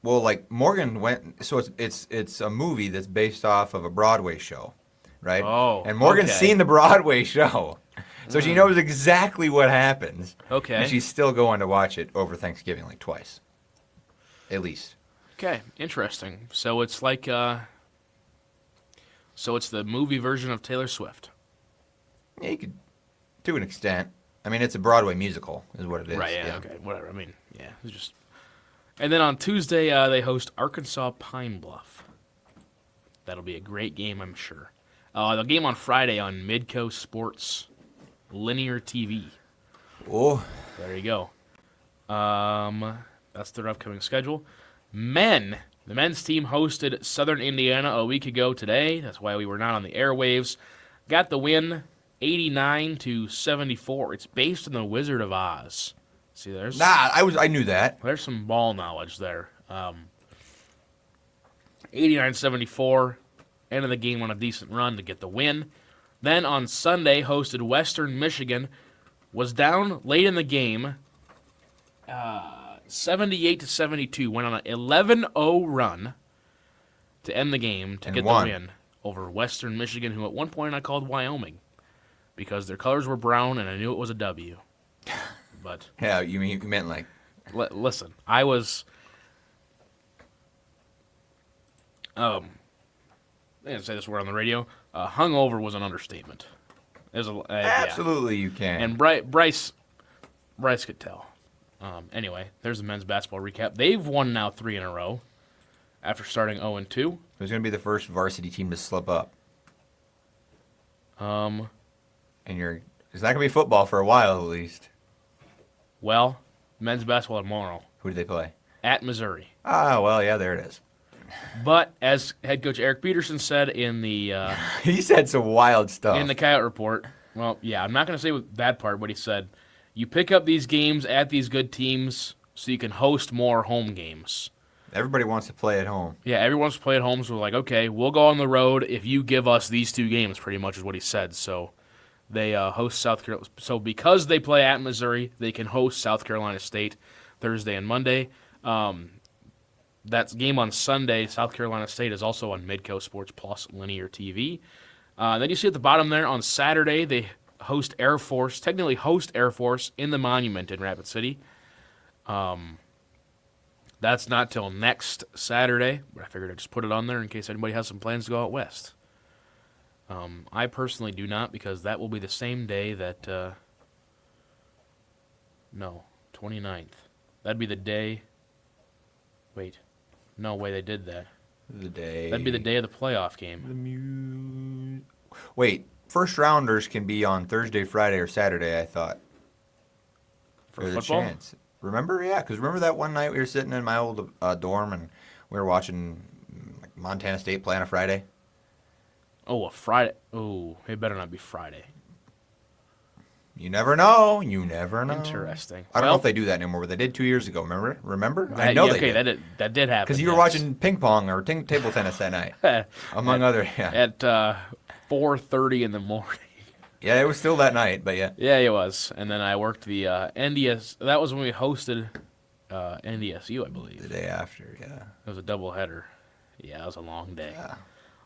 Well, like Morgan went, so it's a movie that's based off of a Broadway show, right? Oh, and Morgan's okay. seen the Broadway show, so she knows exactly what happens. Okay. And she's still going to watch it over Thanksgiving, like twice, at least. Okay, interesting. So it's like, so it's the movie version of Taylor Swift. Yeah, you could, to an extent. I mean, it's a Broadway musical, is what it is. Right, yeah, okay, whatever. I mean, yeah, it's just... And then on Tuesday, they host Arkansas Pine Bluff. That'll be a great game, I'm sure. The game on Friday on Midco Sports Linear TV. Oh, There you go. That's their upcoming schedule. The men's team hosted Southern Indiana a week ago today. That's why we were not on the airwaves. Got the win 89-74. It's based on the Wizard of Oz. See, I knew that. there's some ball knowledge there. 89-74. End of the game on a decent run to get the win. Then on Sunday, hosted Western Michigan. Was down late in the game. 78-72. Went on an 11-0 run to end the game to And get won. the win over Western Michigan, who at one point I called Wyoming because their colors were brown and I knew it was a W. But Yeah, you meant like listen, I was I didn't say this word on the radio. Hungover was an understatement. There's yeah. absolutely you can. And Bryce could tell. Anyway, there's the men's basketball recap. They've won now 3 in a row after starting 0-2. Who's going to be the first varsity team to slip up? And it's not going to be football for a while at least. Well, men's basketball tomorrow Who do they play? at Missouri. Ah, well, yeah, there it is. But as head coach Eric Peterson said in the He said some wild stuff. in the KAOR report, well, yeah, I'm not going to say that part, but he said, you pick up these games at these good teams so you can host more home games. Everybody wants to play at home. Yeah, everyone wants to play at home, so we're like, okay, we'll go on the road if you give us these 2 games, pretty much is what he said. So they host South Carolina. So because they play at Missouri, they can host South Carolina State Thursday and Monday. That game on Sunday, South Carolina State, is also on Midco Sports Plus Linear TV. Then you see at the bottom there, on Saturday, they host Air Force in the Monument in Rapid City. That's not till next Saturday, but I figured I'd just put it on there in case anybody has some plans to go out west. I personally do not, because that will be the same day that, 29th. That'd be the day, wait, no way they did that. That'd be the day of the playoff game. Wait, first rounders can be on Thursday, Friday, or Saturday, I thought. For There's football? a chance. Remember? Yeah, because remember that one night we were sitting in my old dorm and we were watching like, Montana State play on a Friday? Oh, a Friday. Oh, it better not be Friday. You never know. You never know. Interesting. I don't know if they do that anymore, but they did 2 years ago. Remember? I know yeah, they okay, did. that did happen. Because you were watching ping pong or table tennis that night, among other. Yeah. At 4:30 in the morning. Yeah, it was still that night, but yeah. Yeah, it was. And then I worked the NDS. That was when we hosted NDSU, I believe. The day after, yeah. It was a doubleheader. Yeah, it was a long day. Yeah.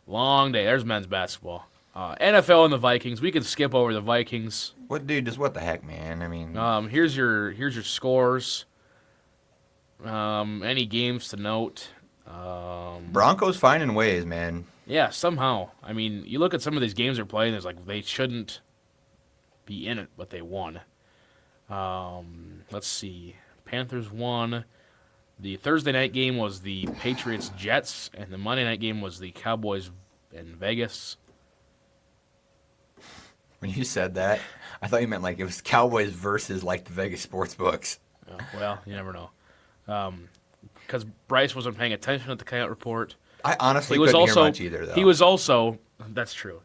Long day. There's men's basketball. NFL and the Vikings. We can skip over the Vikings. What, dude? Just what the heck, man? I mean, Here's your scores. Any games to note? Broncos finding ways, man. Yeah, somehow. I mean, you look at some of these games they're playing. There's like they shouldn't be in it, but they won. Let's see. Panthers won. The Thursday night game was the Patriots-Jets, and the Monday night game was the Cowboys in Vegas. When you said that, I thought you meant like it was Cowboys versus like the Vegas sports books. Oh, well, you never know. Because Bryce wasn't paying attention at the KAOR report. I honestly He was couldn't also hear much either, though. he was also that's true.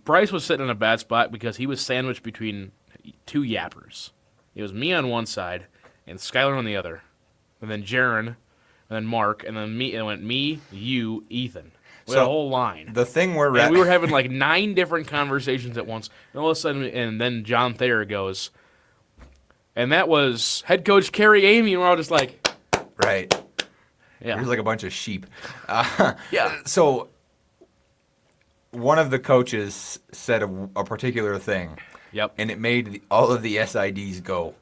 Bryce was sitting in a bad spot because he was sandwiched between 2 yappers. It was me on one side and Skylar on the other, and then Jaron, and then Mark, and then me. And it went me, you, Ethan. We had a whole line. The thing we're and we were having like 9 different conversations at once. And all of a sudden, and then John Thayer goes, and that was head coach Kerry Amy, and we're all just like, right. Yeah. You're like a bunch of sheep. Yeah. So one of the coaches said a particular thing, Yep. and it made all of the SIDs go.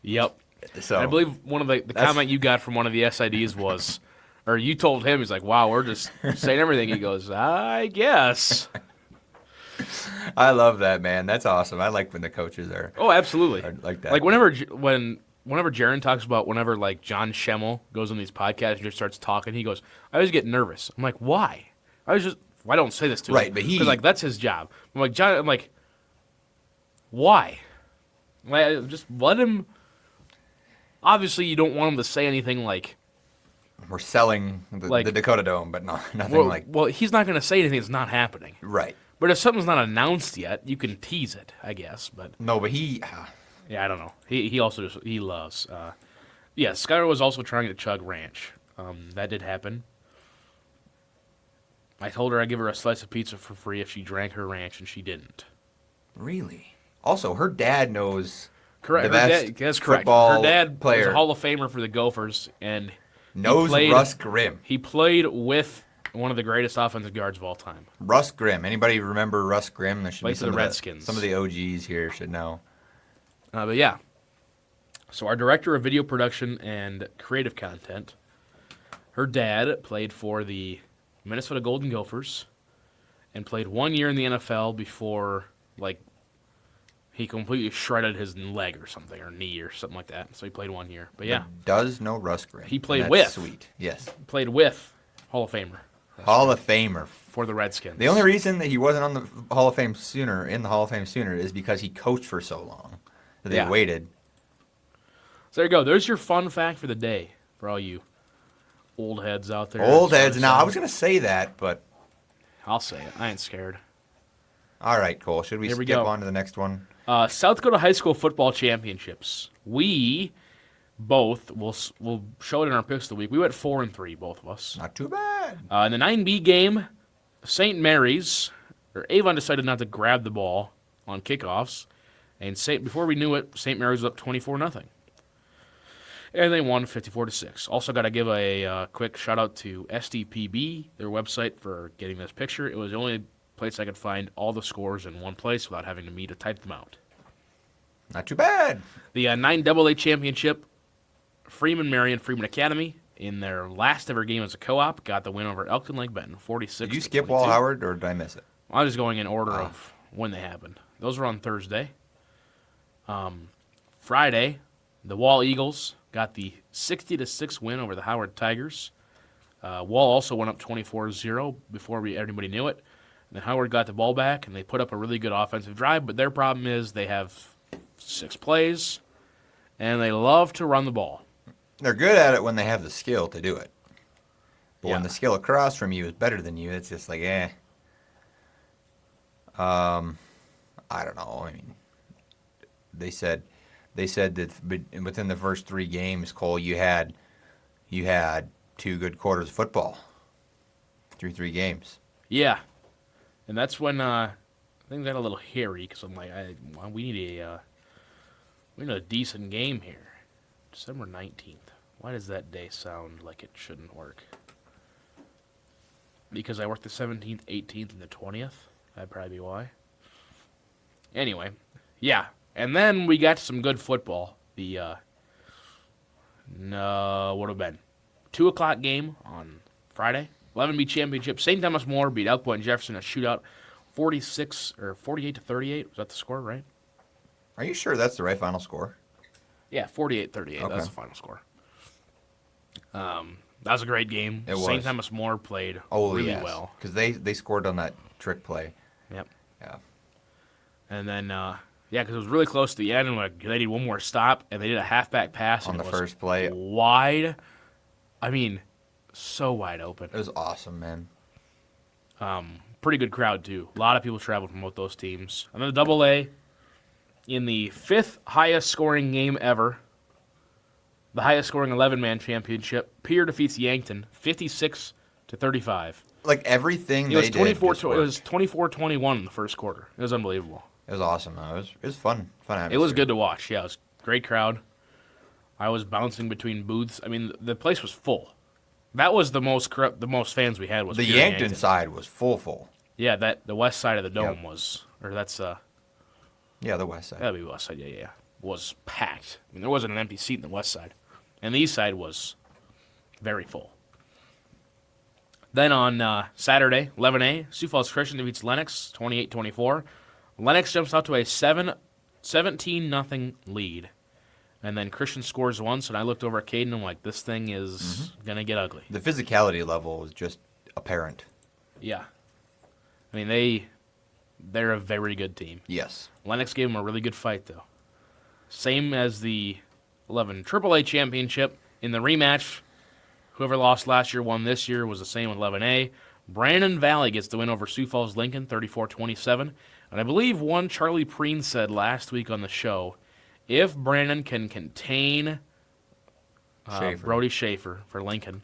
Yep. So And I believe one of the comment you got from one of the SIDs was, or you told him, he's like, wow, we're just saying everything. He goes, I guess. I love that, man. That's awesome. I like when the coaches are. Oh, absolutely. Are like that. Like whenever Jaron talks about whenever like John Schemmel goes on these podcasts and just starts talking, he goes, I always get nervous. I'm like, why? Why don't say this to him? Right, but because like that's his job. I'm like, John. I'm like, why? Like, just let him. Obviously, you don't want him to say anything like. We're selling the Dakota Dome, but nothing like. Well, he's not going to say anything that's not happening. Right. But if something's not announced yet, you can tease it, I guess. But no, but he. Yeah, I don't know. He also he loves. Yeah, Skylar was also trying to chug ranch. That did happen. I told her I'd give her a slice of pizza for free if she drank her ranch, and she didn't. Really? Also, her dad knows. Correct. The best That's correct. football Her dad player. was a Hall of Famer for the Gophers, and Knows Russ Grimm. He played with one of the greatest offensive guards of all time. Russ Grimm. Anybody remember Russ Grimm? There should Played be for the Redskins. Some of the OGs here should know. But yeah. So our director of video production and creative content, her dad played for the Minnesota Golden Gophers and played 1 year in the NFL before, like, he completely shredded his leg or something, or knee or something like that. So he played 1 year. But yeah. Does know Russ Grimm. He played That's with. Sweet. Yes. Played with Hall of Famer. Hall of Famer. For the Redskins. The only reason that he wasn't on the Hall of Fame sooner, is because he coached for so long that they waited. So there you go. There's your fun fact for the day for all you old heads out there. Old heads. Now, I was going to say that, but... I'll say it. I ain't scared. All right, Cole. Should we skip on to the next one? South Dakota High School Football Championships. We both will show it in our picks of the week. We went 4-3, both of us. Not too bad. In the 9B game, St. Mary's, or Avon decided not to grab the ball on kickoffs, and before we knew it, St. Mary's was up 24-0. And they won 54-6. Also got to give a quick shout-out to SDPB, their website, for getting this picture. It was the only place I could find all the scores in one place without having me to type them out. Not too bad. The 9AA Championship, Freeman Academy, in their last ever game as a co-op, got the win over Elkton Lake Benton, 46. Did you skip Wall Howard, or did I miss it? I was going in order of when they happened. Those were on Thursday. Friday, the Wall Eagles got the 60-6 win over the Howard Tigers. Wall also went up 24-0 before anybody knew it. And then Howard got the ball back, and they put up a really good offensive drive, but their problem is they have 6 plays, and they love to run the ball. They're good at it when they have the skill to do it. But when the skill across from you is better than you, it's just like, I don't know. I mean, they said that within the first 3 games, Cole, you had 2 good quarters of football through 3 games. Yeah, and that's when things got a little hairy because I'm like, we need a decent game here. December 19th. Why does that day sound like it shouldn't work? Because I worked the 17th, 18th, and the 20th. That'd probably be why. Anyway, yeah. And then we got some good football. The, what would have been? 2 o'clock game on Friday. 11B Championship. St. Thomas More beat Elk Point Jefferson in a shootout. 48-38. Was that the score, right? Are you sure that's the right final score? Yeah, 48-38. Okay. That's the final score. That was a great game. It was. St. Thomas More played really well. Because they scored on that trick play. Yep. Yeah. And then, because it was really close to the end, and they needed one more stop, and they did a halfback pass. On and the it was first play. Wide. I mean, so wide open. It was awesome, man. Pretty good crowd, too. A lot of people traveled from both those teams. And then the Double A, in the 5th highest scoring game ever, the highest scoring 11-man championship, Pierre defeats Yankton 56-35. Like everything It was they did. It was 24-21 in the first quarter. It was unbelievable. It was awesome, though. It was fun. Fun atmosphere. It was good to watch. Yeah, it was a great crowd. I was bouncing between booths. I mean, the place was full. That was the most fans we had was The Prien Yankton side was full. Yeah, the west side of the dome was, or that's Yeah, the west side. that'd be west side. Yeah, was packed. I mean, there wasn't an empty seat in the west side, and the east side was very full. Then on Saturday, 11A, Sioux Falls Christian defeats Lennox 28-24. Lennox jumps out to a 17-0 lead. And then Christian scores once, and I looked over at Caden and I'm like, this thing is going to get ugly. The physicality level was just apparent. Yeah. I mean, they're a very good team. Yes. Lennox gave them a really good fight, though. Same as the 11 AAA championship. In the rematch, whoever lost last year won this year was the same with 11A. Brandon Valley gets the win over Sioux Falls Lincoln, 34-27. And I believe one Charlie Prien said last week on the show, if Brandon can contain Brody Schaefer for Lincoln,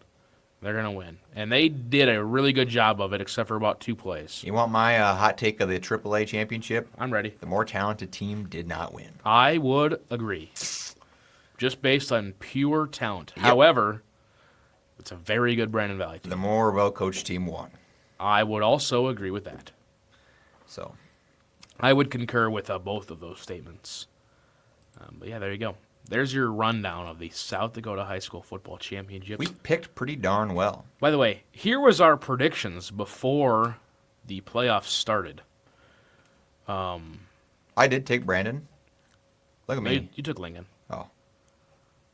they're going to win. And they did a really good job of it, except for about 2 plays. You want my hot take of the AAA championship? I'm ready. The more talented team did not win. I would agree. Just based on pure talent. Yep. However, it's a very good Brandon Valley team. The more well-coached team won. I would also agree with that. So, I would concur with both of those statements. But yeah, there you go. There's your rundown of the South Dakota High School Football Championships. we picked pretty darn well. By the way, here was our predictions before the playoffs started. I did take Brandon. Look at me. You took Lincoln. Oh.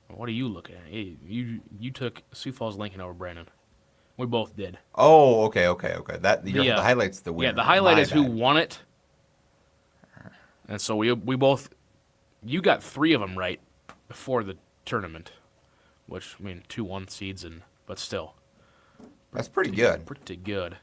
What are you looking at? You took Sioux Falls Lincoln over Brandon. We both did. Oh, okay. The highlight's the winner. Yeah, the highlight My is who bad. won it. And so we both, you got 3 of them right before the tournament, which, I mean, 2 1 seeds, but still. That's pretty good. Pretty good.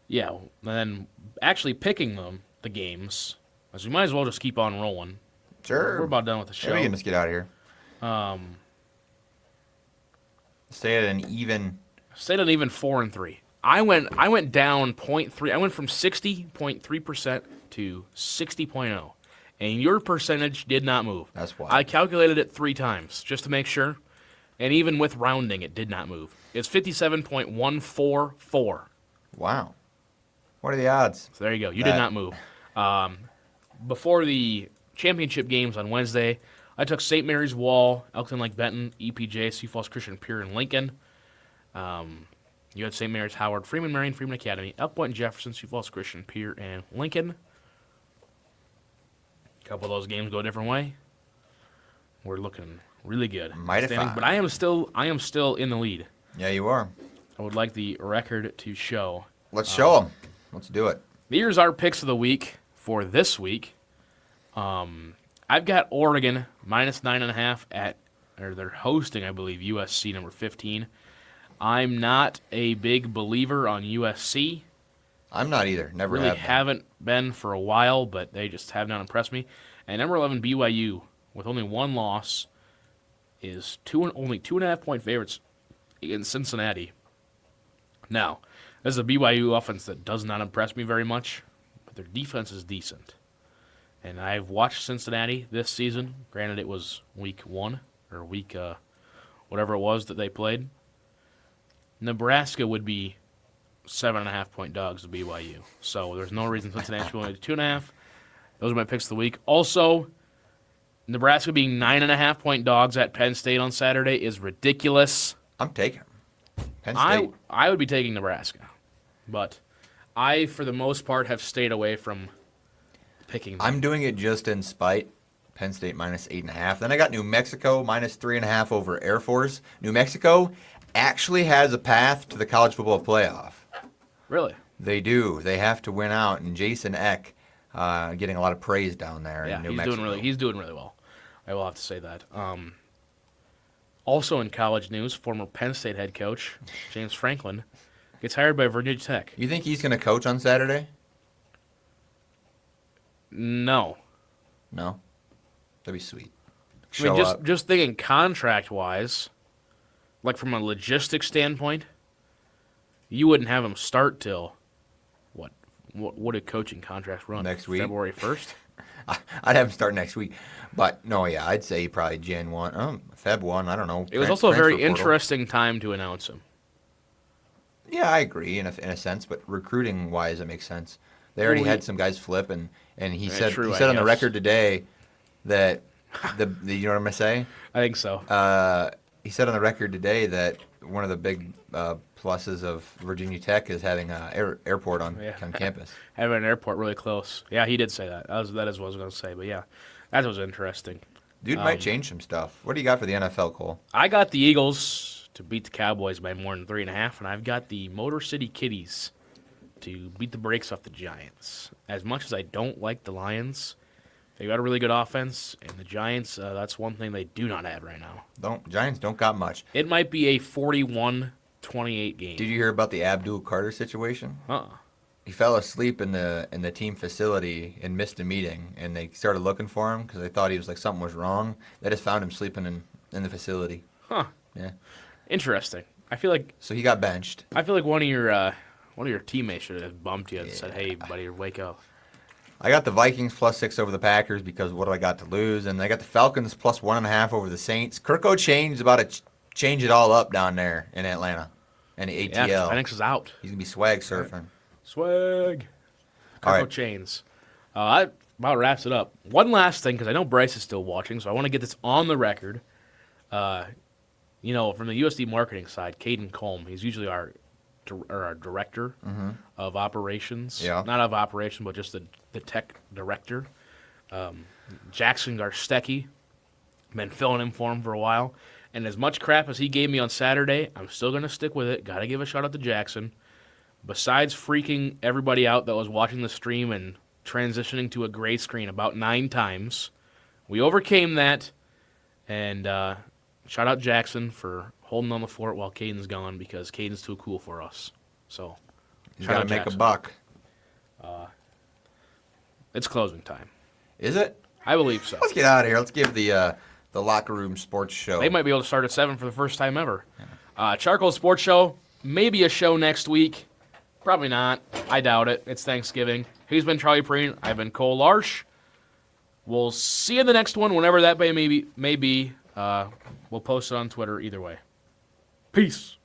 Yeah, and then actually picking the games, as we might as well just keep on rolling. Sure. We're about done with the show. Sure, we can just get out of here. Stay at an even. Stayed on even 4-3. I went down 0.3. I went from 60.3% to 60.0, and your percentage did not move. That's why. I calculated it 3 times just to make sure, and even with rounding, it did not move. It's 57.144. Wow. What are the odds? So there you go. You did not move. Before the championship games on Wednesday, I took St. Mary's Wall, Elkton Lake Benton, EPJ, Sioux Falls Christian Pier, and Lincoln. You had St. Mary's Howard, Freeman Marion, Freeman Academy, Elk Point and Jefferson, Sioux Falls Christian Pier, and Lincoln. A couple of those games go a different way. We're looking really good. Mighty fine. But I am still in the lead. Yeah, you are. I would like the record to show. Let's show them. Let's do it. Here's our picks of the week for this week. I've got Oregon minus 9.5 they're hosting, I believe, USC number 15. I'm not a big believer on USC. I'm not either. Never Really have been. haven't been for a while, but they just have not impressed me. And number 11, BYU, with only 1 loss, is only 2.5-point favorites against Cincinnati. Now, this is a BYU offense that does not impress me very much, but their defense is decent. And I've watched Cincinnati this season. Granted, it was week 1 or week whatever it was that they played. Nebraska would be 7.5-point dogs to BYU. So there's no reason Cincinnati should be only 2.5. Those are my picks of the week. Also, Nebraska being 9.5-point dogs at Penn State on Saturday is ridiculous. I'm taking them. Penn State. I would be taking Nebraska. But I, for the most part, have stayed away from picking them. I'm doing it just in spite. Penn State minus 8.5. Then I got New Mexico minus 3.5 over Air Force. New Mexico actually has a path to the college football playoff. Really? They do. They have to win out, and Jason Eck getting a lot of praise down there in New Mexico. He's doing really well. I will have to say that. Also in college news, former Penn State head coach James Franklin gets hired by Virginia Tech. You think he's going to coach on Saturday? No. No? That'd be sweet. I mean, just thinking contract-wise, like from a logistics standpoint, you wouldn't have him start till, what do coaching contracts run? Next week? February 1st? I'd have him start next week. But, no, yeah, I'd say probably Jan 1, Feb 1, I don't know. It was also a very Transfer portal. interesting time to announce him. Yeah, I agree in a sense, but recruiting-wise, it makes sense. They already had some guys flip, and he said true, he I said on the guess. record today that, the you know what I'm going to say? I think so. He said on the record today that one of the big pluses of Virginia Tech is having an airport on campus. Having an airport really close. Yeah, he did say that. That is what I was going to say. But yeah, that was interesting. Dude might change some stuff. What do you got for the NFL, Cole? I got the Eagles to beat the Cowboys by more than 3.5, and I've got the Motor City Kitties to beat the brakes off the Giants. As much as I don't like the Lions, they got a really good offense, and the Giants, that's one thing they do not have right now. Giants don't got much. It might be a 41-28 game. Did you hear about the Abdul Carter situation? He fell asleep in the team facility and missed a meeting, and they started looking for him because they thought he was like something was wrong. They just found him sleeping in the facility. Huh. Yeah. Interesting. I feel like he got benched. one of your teammates should have bumped you and said, "Hey, buddy, wake up." I got the Vikings +6 over the Packers because what do I got to lose? And I got the Falcons +1.5 over the Saints. Kirk O'Chain's about to change it all up down there in Atlanta and the ATL. Yeah, Penix is out. He's gonna be swag surfing. Swag. All right. Chains. That about wraps it up. One last thing, because I know Bryce is still watching, so I want to get this on the record. From the USD marketing side, Caden Colm, he's usually our director of operations. Yeah. Not of operations, but just the tech director. Jackson Garstecki, been filling in for him for a while. And as much crap as he gave me on Saturday, I'm still going to stick with it. Got to give a shout out to Jackson. Besides freaking everybody out that was watching the stream and transitioning to a gray screen about 9 times, we overcame that. And shout out Jackson for holding on the fort while Caden's gone because Caden's too cool for us. So He's shout got out to make Jackson. a buck. It's closing time. Is it? I believe so. Let's get out of here. Let's give the locker room sports show. They might be able to start at 7 for the first time ever. CharCole Sports Show, maybe a show next week. Probably not. I doubt it. It's Thanksgiving. He's been Charlie Prien. I've been Cole Larsch. We'll see you in the next one, whenever that may be. We'll post it on Twitter either way. Peace.